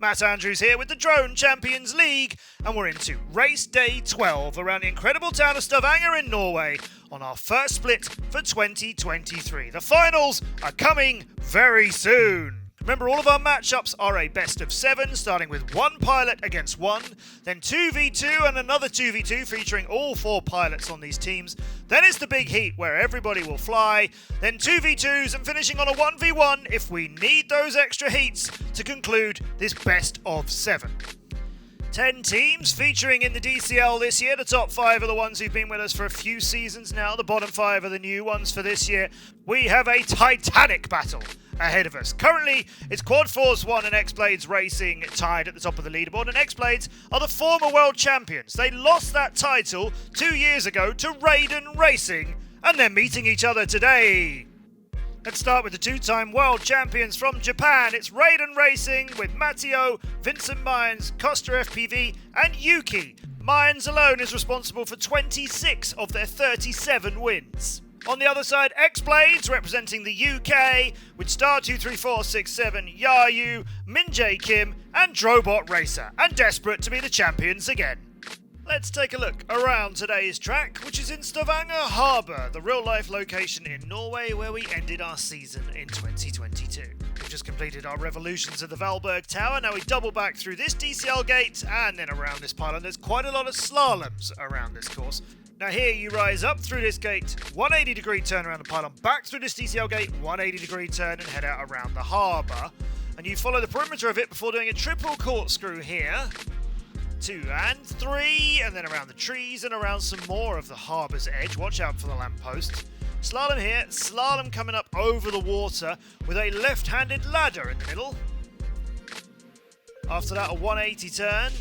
Matt Andrews here with the Drone Champions League, and we're into race day 12 around the incredible town of Stavanger in Norway on our first split for 2023. The finals are coming very soon. Remember, all of our matchups are a best of 7, starting with one pilot against one, then 2v2 and another 2v2 featuring all 4 pilots on these teams. Then it's the big heat where everybody will fly, then 2v2s and finishing on a 1v1 if we need those extra heats to conclude this best of 7. 10 teams featuring in the DCL this year. The top 5 are the ones who've been with us for a few seasons now. The bottom 5 are the new ones for this year. We have a titanic battle ahead of us. Currently, it's Quad Force 1 and Xblades Racing tied at the top of the leaderboard, and Xblades are the former world champions. They lost that title 2 years ago to Raiden Racing, and they're meeting each other today. Let's start with the 2-time world champions from Japan. It's Raiden Racing with Matteo, Vincent Mines, Costa FPV, and Yuki. Mines alone is responsible for 26 of their 37 wins. On the other side, Xblades representing the UK with Star23467, Yayu, Min-Jae Kim, and Drobot Racer, and desperate to be the champions again. Let's take a look around today's track, which is in Stavanger Harbour, the real-life location in Norway where we ended our season in 2022. We've just completed our revolutions of the Valberg Tower. Now we double back through this DCL gate and then around this pylon. There's quite a lot of slaloms around this course. Now here you rise up through this gate, 180-degree turn around the pylon, back through this DCL gate, 180-degree turn and head out around the harbour. And you follow the perimeter of it before doing a triple corkscrew here. 2 and 3, and then around the trees and around some more of the harbour's edge. Watch out for the lamppost. Slalom here, slalom coming up over the water with a left-handed ladder in the middle. After that, a 180 turn.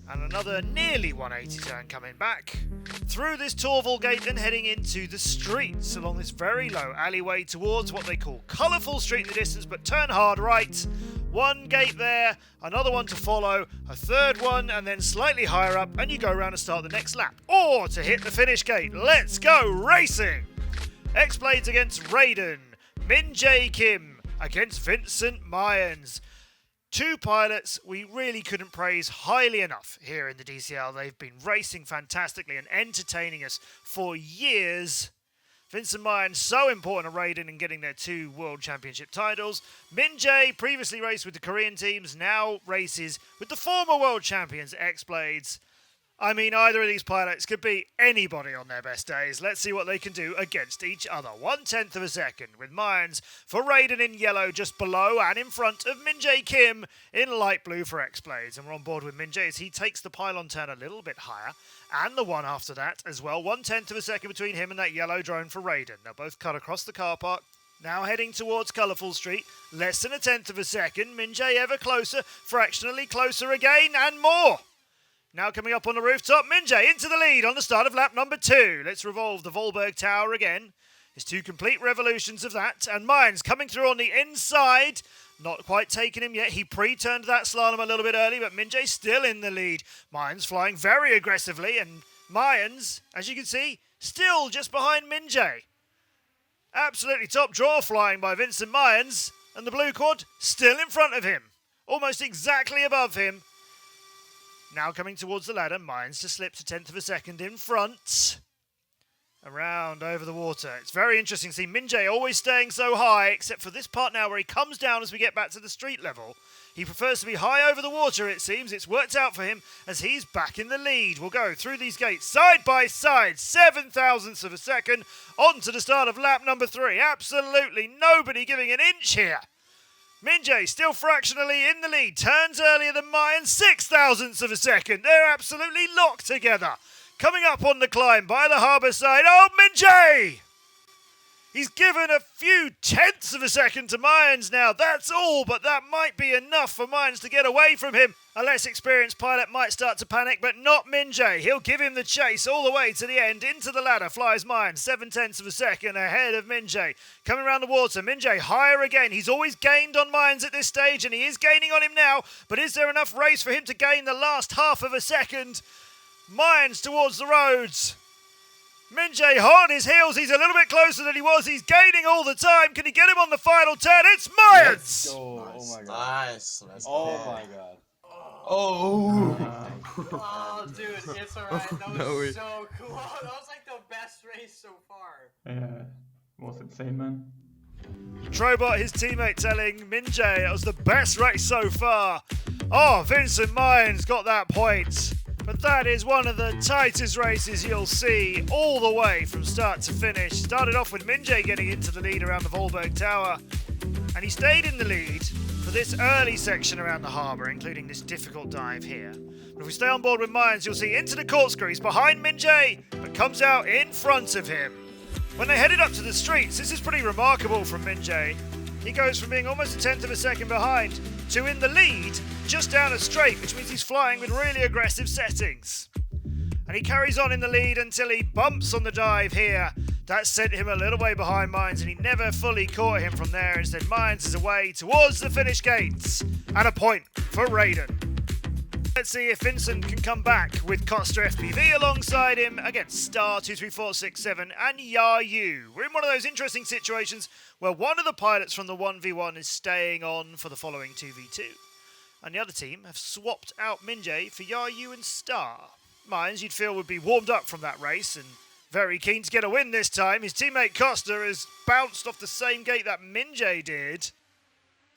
And another nearly 180 turn coming back through this Torval gate and heading into the streets along this very low alleyway towards what they call Colourful Street in the distance, but turn hard right. One gate there, another one to follow, a third one, and then slightly higher up, and you go around and start the next lap. Or to hit the finish gate. Let's go racing! Xblades against Raiden, Min-Jae Kim against Vincent Mayans. 2 pilots we really couldn't praise highly enough here in the DCL. They've been racing fantastically and entertaining us for years. Vincent Mayans, so important to Raiden in getting their 2 World Championship titles. Min-Jae previously raced with the Korean teams, now races with the former World Champions, Xblades. I mean, either of these pilots could beat anybody on their best days. Let's see what they can do against each other. 1/10 of a second with Mayans for Raiden in yellow just below and in front of Min-Jae Kim in light blue for Xblades. And we're on board with Min-Jae as he takes the pylon turn a little bit higher. And the one after that as well. 1/10 of a second between him and that yellow drone for Raiden. They'll both cut across the car park. Now heading towards Colourful Street. Less than 1/10 of a second. Min-Jae ever closer, fractionally closer again and more. Now coming up on the rooftop, Min-Jae into the lead on the start of lap number 2. Let's revolve the Valberg Tower again. It's 2 complete revolutions of that. And Mines coming through on the inside. Not quite taken him yet. He pre-turned that slalom a little bit early, but Min-Jae still in the lead. Mines flying very aggressively, and Mayans, as you can see, still just behind Min-Jae. Absolutely top draw flying by Vincent Mayans, and the blue quad still in front of him. Almost exactly above him. Now coming towards the ladder, Mines to slip to 1/10 of a second in front. Around over the water. It's very interesting to see Min-Jae always staying so high, except for this part now where he comes down as we get back to the street level. He prefers to be high over the water, it seems. It's worked out for him as he's back in the lead. We'll go through these gates side by side, 7/1000ths of a second, on to the start of lap number 3. Absolutely nobody giving an inch here. Min-Jae still fractionally in the lead, turns earlier than Mayans, 6/1000ths of a second. They're absolutely locked together. Coming up on the climb by the harbour side, oh, Min-Jae! He's given a few 10ths of a second to Mayans now. That's all, but that might be enough for Mayans to get away from him. A less experienced pilot might start to panic, but not Min-Jae. He'll give him the chase all the way to the end. Into the ladder flies Mayans, 7/10ths of a second ahead of Min-Jae. Coming around the water, Min-Jae higher again. He's always gained on Mayans at this stage, and he is gaining on him now. But is there enough race for him to gain the last half of a second? Mayans towards the roads. Minjay on his heels. He's a little bit closer than he was. He's gaining all the time. Can he get him on the final turn? It's Myers! Let's go. Nice. Oh my god. Nice. Let's Oh go. my god. Oh. Oh, dude, it's alright. That was No way. so cool. That was like the best race so far. Yeah, was insane, man. Trobot, his teammate, telling Minjay it was the best race so far. Oh, Vincent Myers got that point. But that is one of the tightest races you'll see all the way from start to finish. Started off with Minjay getting into the lead around the Volberg Tower. And he stayed in the lead for this early section around the harbour, including this difficult dive here. But if we stay on board with Myers, you'll see into the corkscrew. He's behind Minjay, but comes out in front of him. When they headed up to the streets, this is pretty remarkable from Minjay. He goes from being almost a tenth of a second behind to in the lead, just down a straight, which means he's flying with really aggressive settings. And he carries on in the lead until he bumps on the dive here. That sent him a little way behind Mines, and he never fully caught him from there. Instead, Mines is away towards the finish gates. And a point for Raiden. Let's see if Vincent can come back with Costa FPV alongside him against Star23467 and Yayu. We're in one of those interesting situations where one of the pilots from the 1v1 is staying on for the following 2v2. And the other team have swapped out Minjay for Yayu and Star. Mines, you'd feel, would be warmed up from that race and very keen to get a win this time. His teammate Costa has bounced off the same gate that Minjay did.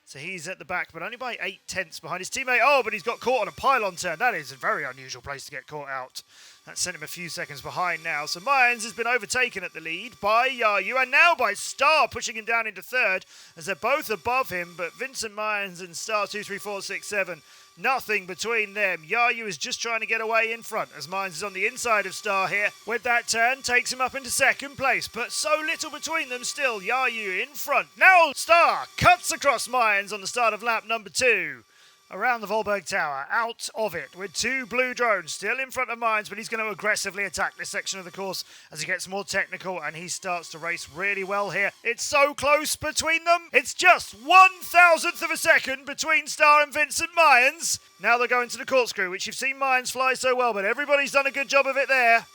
So he's at the back, but only by 8 tenths behind his teammate. Oh, but he's got caught on a pylon turn. That is a very unusual place to get caught out. That sent him a few seconds behind now. So Myers has been overtaken at the lead by Yayu and now by Star, pushing him down into third as they're both above him. But Vincent Myers and Star23467, nothing between them. Yayu is just trying to get away in front as Myers is on the inside of Star here. With that turn, takes him up into second place, but so little between them still. Yayu in front. Now Star cuts across Myers on the start of lap number 2. Around the Volberg Tower, out of it, with 2 blue drones still in front of Mines, but he's going to aggressively attack this section of the course as he gets more technical and he starts to race really well here. It's so close between them. It's just 1,000th of a second between Star and Vincent Myers. Now they're going to the corkscrew, which you've seen Myers fly so well, but everybody's done a good job of it there.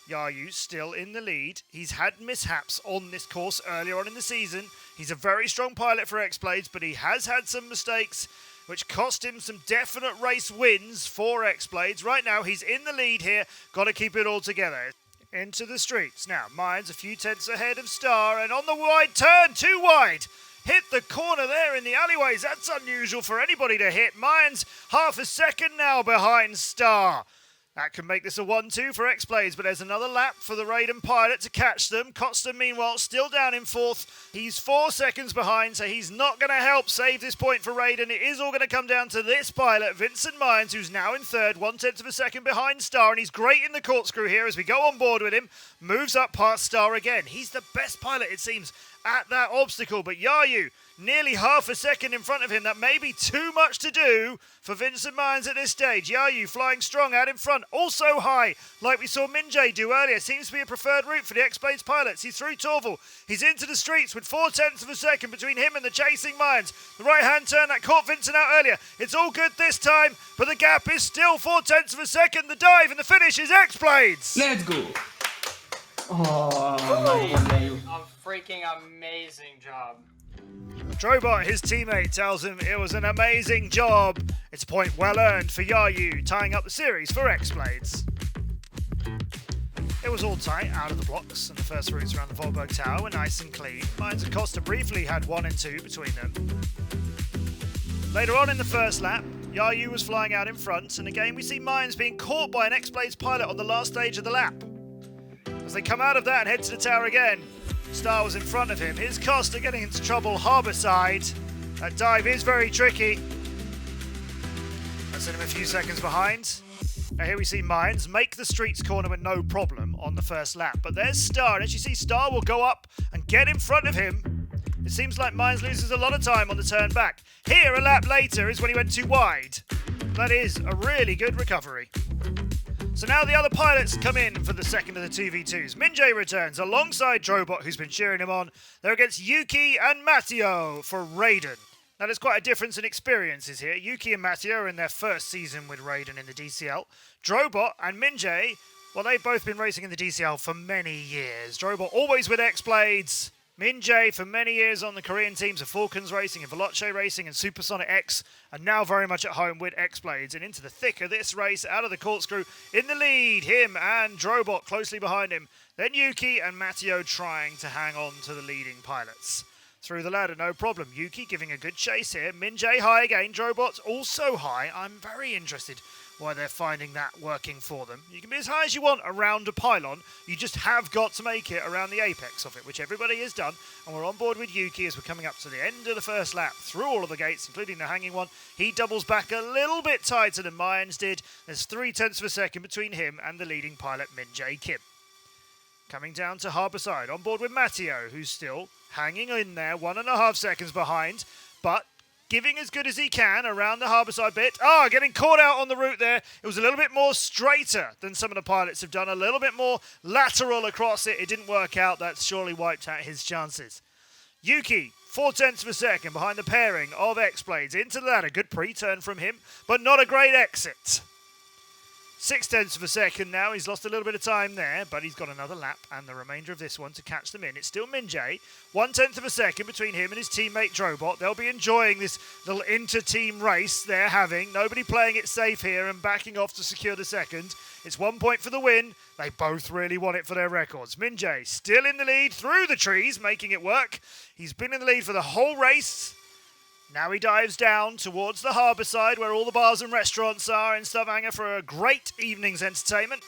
Yayu still in the lead. He's had mishaps on this course earlier on in the season. He's a very strong pilot for Xblades, but he has had some mistakes which cost him some definite race wins for Xblades. Right now, he's in the lead here. Got to keep it all together. Into the streets. Now, Myers a few tenths ahead of Star, and on the wide turn, too wide. Hit the corner there in the alleyways. That's unusual for anybody to hit. Myers half a second now behind Star. That can make this a 1-2 for Xblades, but there's another lap for the Raiden pilot to catch them. Costa, meanwhile, still down in 4th. He's 4 seconds behind, so he's not going to help save this point for Raiden. It is all going to come down to this pilot, Vincent Myers, who's now in 3rd, 1/10 of a second behind Star, and he's great in the corkscrew here as we go on board with him. Moves up past Star again. He's the best pilot, it seems, at that obstacle, but Yayu nearly half a second in front of him. That may be too much to do for Vincent Myers at this stage. Yayu flying strong out in front, also high, like we saw Minjay do earlier. Seems to be a preferred route for the Xblades pilots. He's through Torval. He's into the streets with 4/10 of a second between him and the chasing Myers. The right-hand turn that caught Vincent out earlier. It's all good this time, but the gap is still 4/10 of a second. The dive and the finish is Xblades. Let's go! Oh, A freaking amazing job. Trobot, his teammate, tells him it was an amazing job. It's a point well earned for Yayu, tying up the series for Xblades. It was all tight out of the blocks, and the first routes around the Volberg Tower were nice and clean. Mines and Costa briefly had 1 and 2 between them. Later on in the first lap, Yayu was flying out in front, and again we see Mines being caught by an Xblades pilot on the last stage of the lap. As they come out of that and head to the tower again, Star was in front of him. Here's Costa getting into trouble harbour side. That dive is very tricky. That's him a few seconds behind. Now here we see Mines make the streets corner with no problem on the first lap. But there's Star, and as you see, Star will go up and get in front of him. It seems like Mines loses a lot of time on the turn back. Here, a lap later, is when he went too wide. That is a really good recovery. So now the other pilots come in for the second of the 2v2s. Minjay returns alongside Trobot, who's been cheering him on. They're against Yuki and Matteo for Raiden. Now there's quite a difference in experiences here. Yuki and Matteo are in their first season with Raiden in the DCL. Drobot and Minjay Well, they've both been racing in the DCL for many years. Drobot always with Xblades. Min-Jae for many years on the Korean teams of Falcons Racing and Veloce Racing and Supersonic X, and now very much at home with Xblades. And into the thick of this race, out of the corkscrew, in the lead, him and Drobot closely behind him. Then Yuki and Matteo trying to hang on to the leading pilots. Through the ladder, no problem. Yuki giving a good chase here. Min-Jae high again. Drobot's also high. I'm very interested why they're finding that working for them. You can be as high as you want around a pylon. You just have got to make it around the apex of it, which everybody has done. And we're on board with Yuki as we're coming up to the end of the first lap through all of the gates, including the hanging one. He doubles back a little bit tighter than Mayans did. There's 0.3 of a second between him and the leading pilot, Min-Jae Kim. Coming down to Harbour side, on board with Matteo, who's still hanging in there, 1.5 seconds behind, but giving as good as he can around the Harbour side bit. Getting caught out on the route there. It was a little bit more straighter than some of the pilots have done, a little bit more lateral across it. It didn't work out. That surely wiped out his chances. Yuki, 0.4 of a second behind the pairing of Xblades. Into the ladder, good pre-turn from him, but not a great exit. 0.6 of a second now. He's lost a little bit of time there, but he's got another lap and the remainder of this one to catch them in. It's still Min-Jae. 0.1 of a second between him and his teammate Drobot. They'll be enjoying this little inter-team race they're having. Nobody playing it safe here and backing off to secure the second. It's 1 point for the win. They both really want it for their records. Min-Jae still in the lead through the trees, making it work. He's been in the lead for the whole race. Now he dives down towards the harbour side where all the bars and restaurants are in Stavanger for a great evening's entertainment.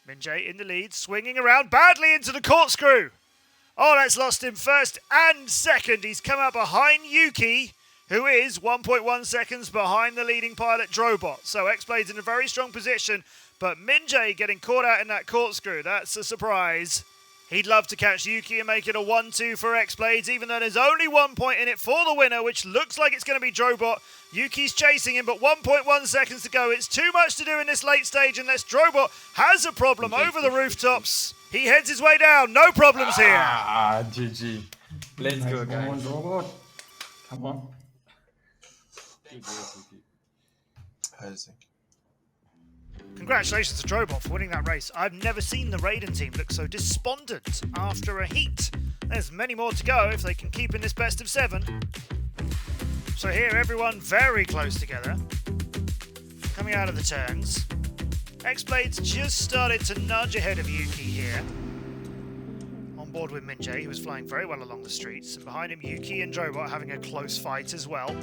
Min-Jae in the lead, swinging around badly into the corkscrew. That's lost him first and second. He's come out behind Yuki, who is 1.1 seconds behind the leading pilot Drobot. So Xblades in a very strong position, but Min-Jae getting caught out in that corkscrew. That's a surprise. He'd love to catch Yuki and make it a 1-2 for Xblades, even though there's only 1 point in it for the winner, which looks like it's going to be Drobot. Yuki's chasing him, but 1.1 seconds to go. It's too much to do in this late stage unless Drobot has a problem over the rooftops. He heads his way down. No problems here. GG. Let's go, Come on, guys. Robot. Come on. Amazing. Congratulations to Drobot for winning that race. I've never seen the Raiden team look so despondent after a heat. There's many more to go if they can keep in this best of 7. So here, everyone very close together. Coming out of the turns. Xblades just started to nudge ahead of Yuki here. On board with Min-Jae, who was flying very well along the streets. And behind him, Yuki and Drobot having a close fight as well.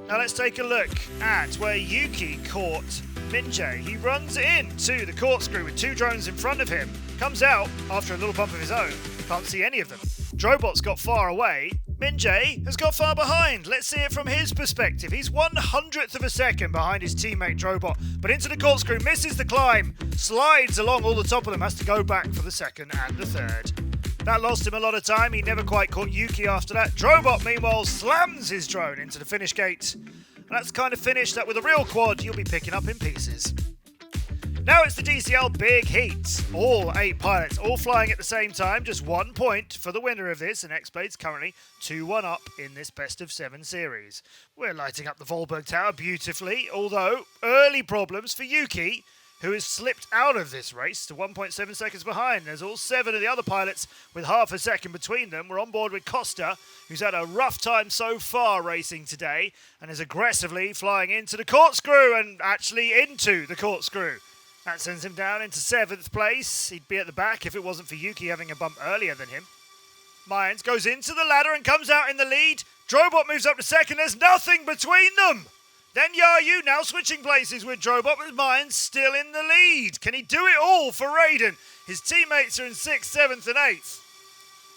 Now let's take a look at where Yuki caught Min-Jae. He runs into the corkscrew with 2 drones in front of him. Comes out after a little bump of his own. Can't see any of them. Drobot's got far away. Min-Jae has got far behind. Let's see it from his perspective. He's 1/100th of a second behind his teammate Drobot, but into the corkscrew, misses the climb, slides along all the top of them, has to go back for the second and the third. That lost him a lot of time. He never quite caught Yuki after that. Drobot, meanwhile, slams his drone into the finish gate. And that's the kind of finish that with a real quad, you'll be picking up in pieces. Now it's the DCL Big Heat. All 8 pilots, all flying at the same time. Just 1 point for the winner of this. And Xblades currently 2-1 up in this best of 7 series. We're lighting up the Volberg Tower beautifully. Although, early problems for Yuki, who has slipped out of this race to 1.7 seconds behind. There's all 7 of the other pilots with half a second between them. We're on board with Costa, who's had a rough time so far racing today and is aggressively flying into the corkscrew and actually into the corkscrew. That sends him down into 7th place. He'd be at the back if it wasn't for Yuki having a bump earlier than him. Mayans goes into the ladder and comes out in the lead. Drobot moves up to 2nd. There's nothing between them. Then Yayu now switching places with Drobot, with Mayans still in the lead. Can he do it all for Raiden? His teammates are in 6th, 7th and 8th.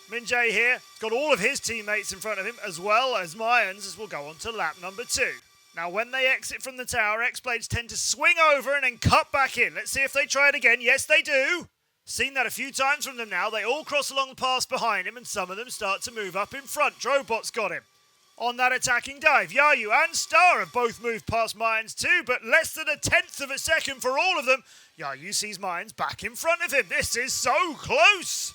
Min-Jae here has got all of his teammates in front of him, as well as Mayans, as we'll go on to lap number 2. Now, when they exit from the tower, Xblades tend to swing over and then cut back in. Let's see if they try it again. Yes, they do. Seen that a few times from them now. They all cross along the pass behind him, and some of them start to move up in front. Drobot's got him. On that attacking dive, Yayu and Star have both moved past Mayans too, but less than 1/10 of a second for all of them. Yayu sees Mayans back in front of him. This is so close.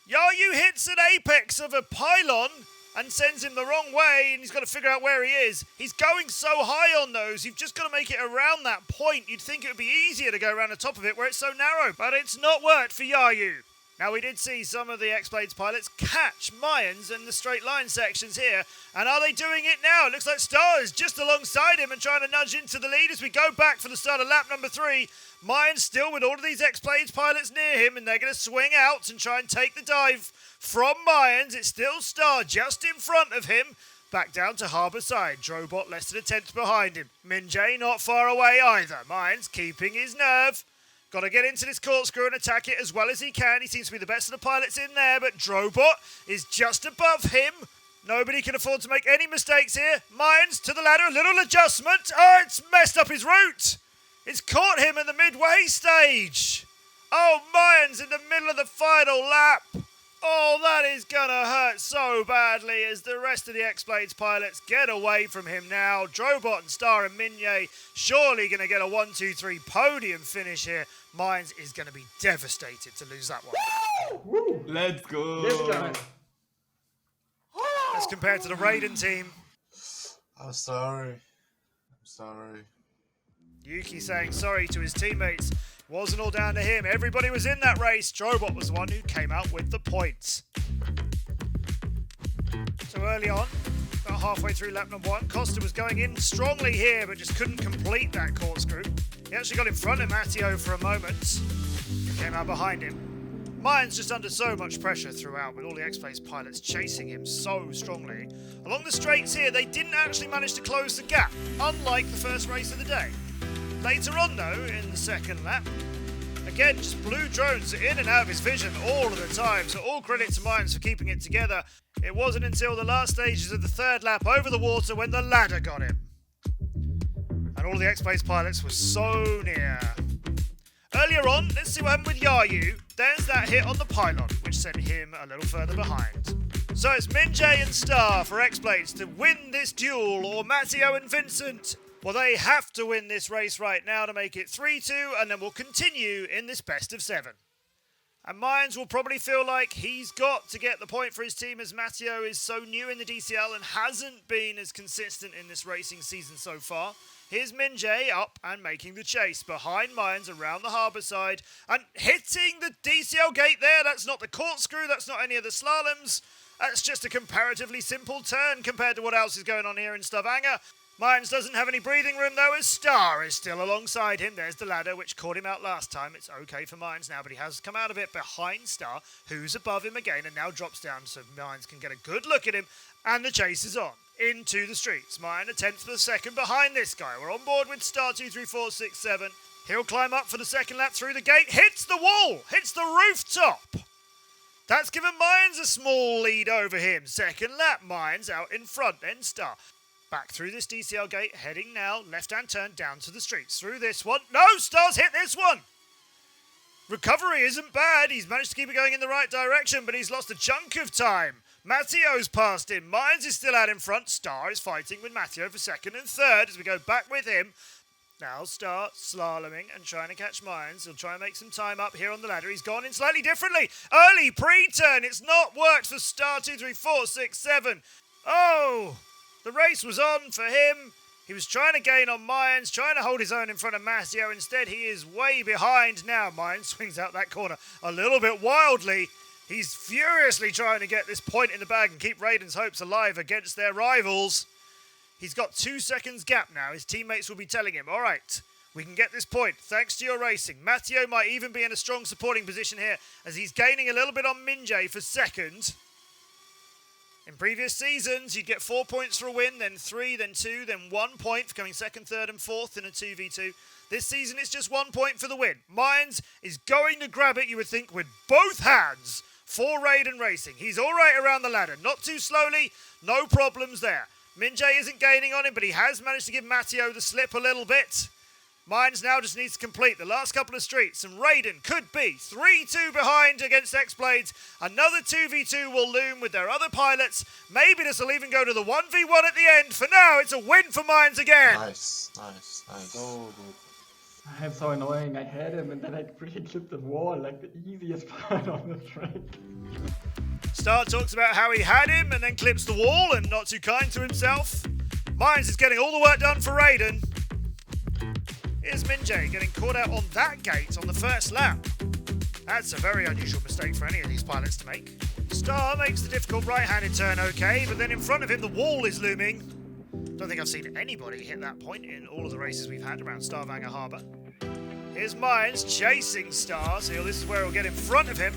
Yayu hits an apex of a pylon and sends him the wrong way, and he's got to figure out where he is. He's going so high on those, you've just got to make it around that point. You'd think it would be easier to go around the top of it where it's so narrow, but it's not worked for Yayu. Now, we did see some of the Xblades pilots catch Mayans in the straight line sections here. And are they doing it now? It looks like Star is just alongside him and trying to nudge into the lead as we go back for the start of lap number 3. Mayans still with all of these Xblades pilots near him, and they're going to swing out and try and take the dive from Mayans. It's still Star just in front of him. Back down to Harbour side. Drobot less than a tenth behind him. Minjay not far away either. Mayans keeping his nerve. Got to get into this corkscrew and attack it as well as he can. He seems to be the best of the pilots in there, but Drobot is just above him. Nobody can afford to make any mistakes here. Mayans to the ladder, a little adjustment. Oh, it's messed up his route. It's caught him in the midway stage. Oh, Mayans in the middle of the final lap. Oh, that is going to hurt so badly as the rest of the Xblades pilots get away from him now. Drobot and Star and Minye surely going to get a 1-2-3 podium finish here. Mayans is going to be devastated to lose that one. Woo! Let's go. This guy. As compared to the Raiden team. I'm sorry. Yuki saying sorry to his teammates. Wasn't all down to him. Everybody was in that race. Drobot was the one who came out with the points. So early on, about halfway through lap number 1, Costa was going in strongly here, but just couldn't complete that corkscrew. He actually got in front of Matteo for a moment. Came out behind him. Mayans just under so much pressure throughout, with all the Xblades pilots chasing him so strongly. Along the straights here, they didn't actually manage to close the gap, unlike the first race of the day. Later on, though, in the second lap, again, just blue drones in and out of his vision all of the time, so all credit to Mayans for keeping it together. It wasn't until the last stages of the third lap over the water when the ladder got him. And all the Xblades pilots were so near. Earlier on, let's see what happened with Yayu. There's that hit on the pylon, which sent him a little further behind. So it's Minjay and Star for Xblades to win this duel, or Matteo and Vincent. Well, they have to win this race right now to make it 3-2, and then we'll continue in this best of 7. And Mayans will probably feel like he's got to get the point for his team, as Matteo is so new in the DCL and hasn't been as consistent in this racing season so far. Here's Minjay up and making the chase behind Mayans around the harbour side and hitting the DCL gate there. That's not the corkscrew, that's not any of the slaloms. That's just a comparatively simple turn compared to what else is going on here in Stavanger. Mayans doesn't have any breathing room though, as Star is still alongside him. There's the ladder which caught him out last time. It's okay for Mayans now, but he has come out of it behind Star, who's above him again and now drops down so Mayans can get a good look at him. And the chase is on into the streets. Mayan a tenth of a second behind this guy. We're on board with Star 2, 3, 4, 6, 7. He'll climb up for the second lap through the gate, hits the wall, hits the rooftop. That's given Mayans a small lead over him. Second lap, Mayans out in front, then Star. Back through this DCL gate, heading now, left-hand turn down to the streets. Through this one. No, Star's hit this one. Recovery isn't bad. He's managed to keep it going in the right direction, but he's lost a chunk of time. Matteo's passed him. Mayans is still out in front. Star is fighting with Matteo for second and third as we go back with him. Now Star slaloming and trying to catch Mayans. He'll try and make some time up here on the ladder. He's gone in slightly differently. Early pre-turn. It's not worked for Star 2, 3, 4, 6, 7. Oh, the race was on for him. He was trying to gain on Mayans, trying to hold his own in front of Matteo. Instead, he is way behind now. Mayans swings out that corner a little bit wildly. He's furiously trying to get this point in the bag and keep Raiden's hopes alive against their rivals. He's got 2 seconds gap now. His teammates will be telling him, all right, we can get this point thanks to your racing. Matteo might even be in a strong supporting position here as he's gaining a little bit on Minjay for second. In previous seasons, you'd get 4 points for a win, then 3, then 2, then 1 point for coming second, third and fourth in a 2v2. This season, it's just 1 point for the win. Mayans is going to grab it, you would think, with both hands for Raiden Racing. He's all right around the ladder. Not too slowly, no problems there. Minjay isn't gaining on him, but he has managed to give Matteo the slip a little bit. Mayans now just needs to complete the last couple of streets, and Raiden could be 3-2 behind against Xblades. Another 2v2 will loom with their other pilots. Maybe this will even go to the 1v1 at the end. For now, it's a win for Mayans again. Nice. So good. I'm so annoying. I had him and then I pre-clipped the wall like the easiest part on the track. Star talks about how he had him and then clips the wall and not too kind to himself. Mines is getting all the work done for Raiden. Here's Minjay getting caught out on that gate on the first lap. That's a very unusual mistake for any of these pilots to make. Star makes the difficult right-handed turn okay, but then in front of him the wall is looming. Don't think I've seen anybody hit that point in all of the races we've had around Stavanger Harbour. Here's Mines chasing Star, so this is where he'll get in front of him.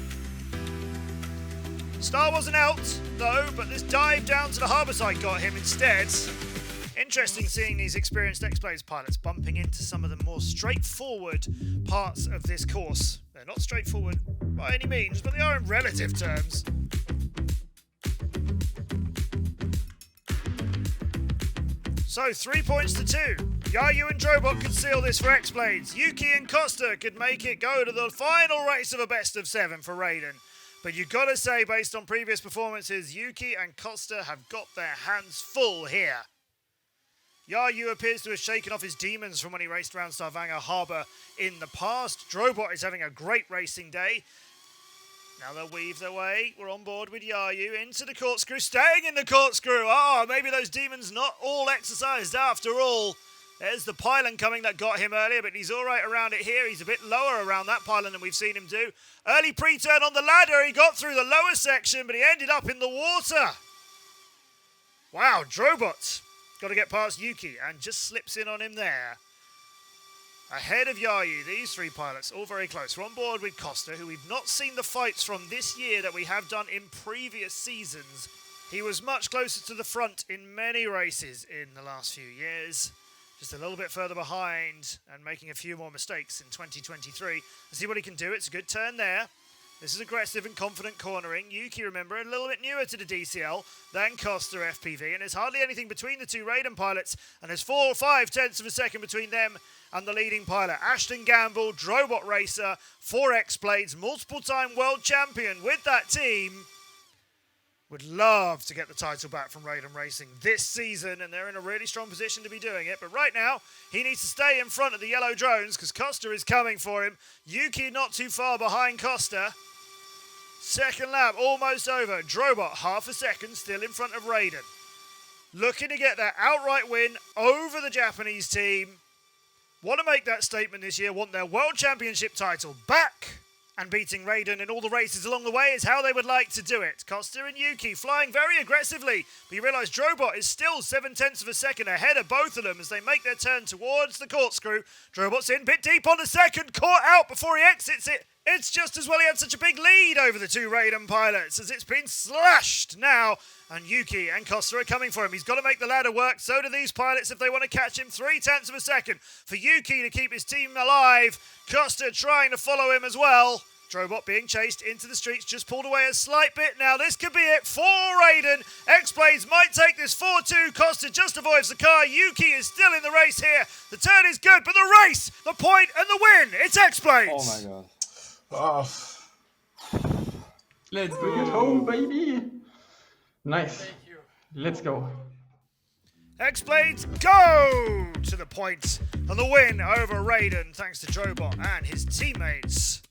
Star wasn't out, though, but this dive down to the harbour side got him instead. Interesting seeing these experienced Xblades pilots bumping into some of the more straightforward parts of this course. They're not straightforward by any means, but they are in relative terms. So 3 points to 2. Yayu and Drobot could seal this for Xblades. Yuki and Costa could make it go to the final race of a best of 7 for Raiden. But you gotta say, based on previous performances, Yuki and Costa have got their hands full here. Yayu appears to have shaken off his demons from when he raced around Stavanger Harbour in the past. Drobot is having a great racing day. Now they'll weave their way. We're on board with Yayu into the corkscrew, staying in the corkscrew. Maybe those demons not all exercised after all. There's the pylon coming that got him earlier, but he's all right around it here. He's a bit lower around that pylon than we've seen him do. Early pre-turn on the ladder. He got through the lower section, but he ended up in the water. Wow, Drobot got to get past Yuki and just slips in on him there. Ahead of Yayu, these 3 pilots, all very close. We're on board with Costa, who we've not seen the fights from this year that we have done in previous seasons. He was much closer to the front in many races in the last few years. Just a little bit further behind and making a few more mistakes in 2023. Let's see what he can do. It's a good turn there. This is aggressive and confident cornering. Yuki, remember, a little bit newer to the DCL than Costa FPV, and there's hardly anything between the 2 Raiden pilots, and there's 4 or 5 tenths of a second between them and the leading pilot. Ashton Gamble, Drobot racer, 4 Xblades, multiple-time world champion with that team. Would love to get the title back from Raiden Racing this season, and they're in a really strong position to be doing it. But right now, he needs to stay in front of the yellow drones because Costa is coming for him. Yuki not too far behind Costa. Second lap almost over. Drobot half a second still in front of Raiden. Looking to get that outright win over the Japanese team. Want to make that statement this year, want their World Championship title back. And beating Raiden in all the races along the way is how they would like to do it. Costa and Yuki flying very aggressively. But you realise Drobot is still 7 tenths of a second ahead of both of them as they make their turn towards the corkscrew. Drobot's in, bit deep on the second, caught out before he exits it. It's just as well he had such a big lead over the 2 Raiden pilots as it's been slashed now. And Yuki and Costa are coming for him. He's got to make the ladder work. So do these pilots if they want to catch him. 3 tenths of a second for Yuki to keep his team alive. Costa trying to follow him as well. Drobot being chased into the streets, just pulled away a slight bit. Now this could be it for Raiden. Xblades might take this 4-2. Costa just avoids the car. Yuki is still in the race here. The turn is good, but the race, the point and the win, it's Xblades. Oh my god. Oh. Let's bring it home, baby. Nice. Thank you. Let's go. Xblades go to the point and the win over Raiden thanks to Drobot and his teammates.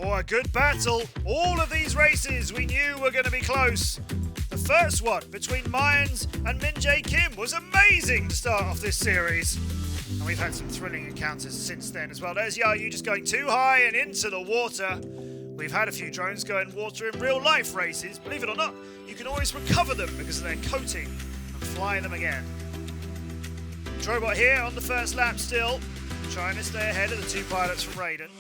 Oh, a good battle. All of these races we knew were going to be close. The first one between Mines and Minjay Kim was amazing to start off this series. And we've had some thrilling encounters since then as well. There's Yayu just going too high and into the water. We've had a few drones go in water in real life races. Believe it or not, you can always recover them because of their coating and fly them again. Drobot here on the first lap still, trying to stay ahead of the 2 pilots from Raiden.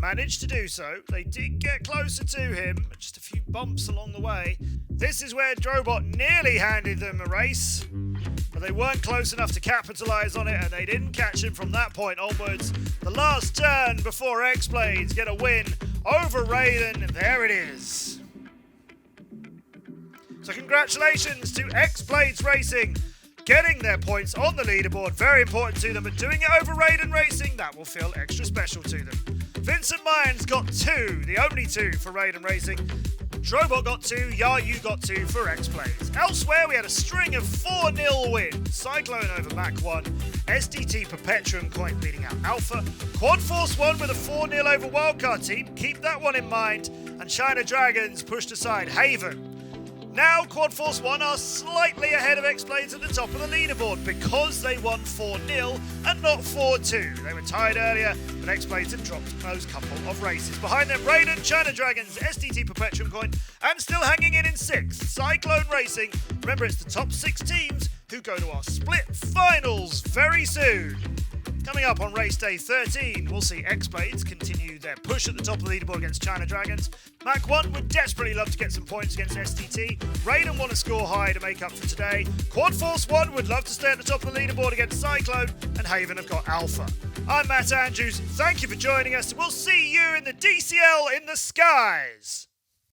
Managed to do so. They did get closer to him, just a few bumps along the way. This is where Drobot nearly handed them a race, but they weren't close enough to capitalise on it, and they didn't catch him from that point onwards. The last turn before Xblades get a win over Raiden, and there it is. So congratulations to Xblades Racing, getting their points on the leaderboard, very important to them, but doing it over Raiden Racing, that will feel extra special to them. Vincent Mines got 2, the only 2 for Raiden Racing. Drobot got 2, Yayu got 2 for Xblades. Elsewhere, we had a string of 4-0 wins. Cyclone over Mach 1, SDT Perpetuum Coin beating out Alpha, Quad Force 1 with a 4-0 over Wildcard Team, keep that one in mind, and China Dragons pushed aside Haven. Now Quad Force 1 are slightly ahead of Xblades at the top of the leaderboard because they won 4-0 and not 4-2. They were tied earlier, but Xblades have dropped those couple of races. Behind them, Raiden, China Dragons, STT Perpetuum Coin, and still hanging in 6th, Cyclone Racing. Remember, it's the top 6 teams who go to our split finals very soon. Coming up on race day 13, we'll see Xblades continue their push at the top of the leaderboard against China Dragons. Mach 1 would desperately love to get some points against STT. Raiden want to score high to make up for today. Quad Force 1 would love to stay at the top of the leaderboard against Cyclone. And Haven have got Alpha. I'm Matt Andrews. Thank you for joining us. We'll see you in the DCL in the skies.